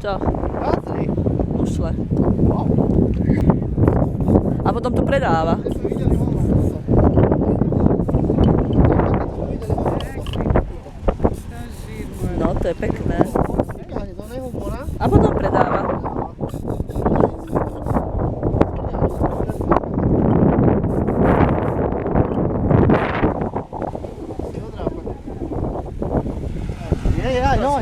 Čo? Práci. Mušle. A potom to predáva. Kde sme videli ono. No, to je pekné. Vykáhne do neho mora. A potom predáva. Jo.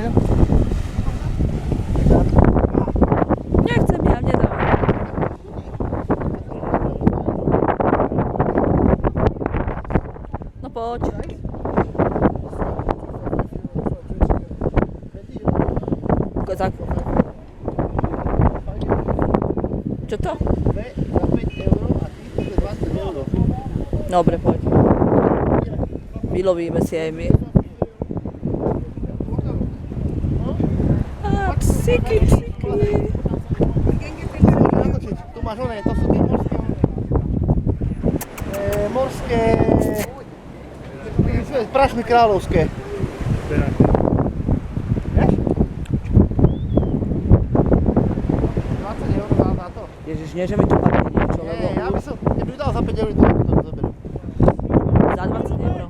Nechcem, ja nedám. No poď. Tak. Čo to? Dve za 5 euro a ty za 20 euro. Dobre, poď. Vylovíme si aj my. A psiky. Tu máš oné, to sú tie morské prašmy kráľovské. Vieš? 20 eur za to. Ježiš, nie, že mi to padne niečo, lebo Nie, ja by som dal za 5 eur, to zoberiem. za 20 euro.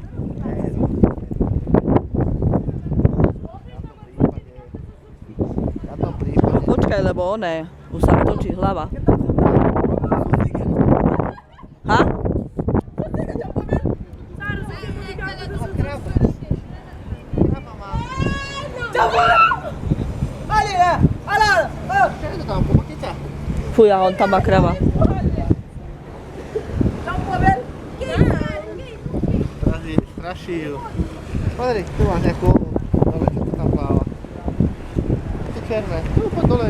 Počkaj, lebo oné, už sa mi točí hlava. Ha? Fuja, on tam má krava. Straší ju. Pozri, tu máš nejakú ovu. Dole, čo to tam pláva. To je černé. Tu, poď dole.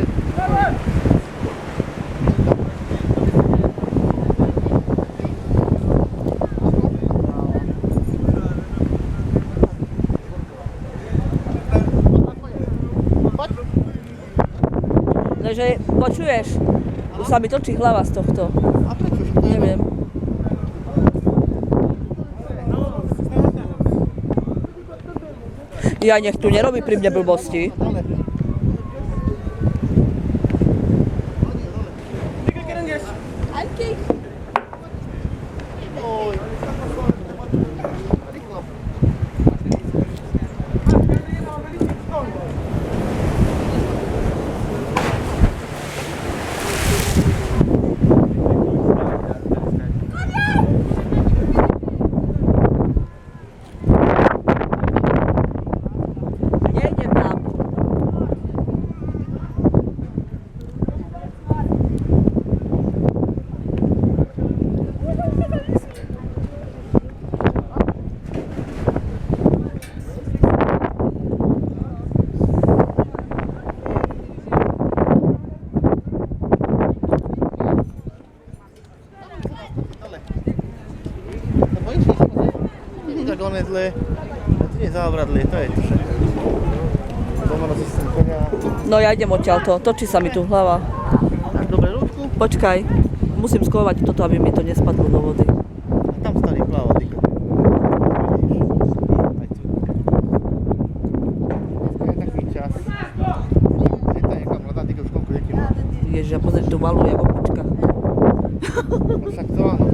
Poď. Takže počuješ? Už sa mi točí hlava z tohto. A prečo? To je Neviem. Ja nech tu nerobí pri mne blbosti. dole. Oj. Rýchlo. Nejdem tam. Dole. No bojíš ísť? Nie tak oné zlé. A ty nie závradlie, to je to všetko. Doma na si sem konia. No ja idem odtiaľto, točí sa mi tu hlava. Máš dobré rúčku? Počkaj, musím skovať toto, aby mi to nespadlo do vody. A tam starý pláva, ty kokos. Vidíš? Aj tu. Dneska je taký čas. Je to niekam hľadá, ty koľko detí má. Ježiš, a pozri, tu valuje opička. No však to áno.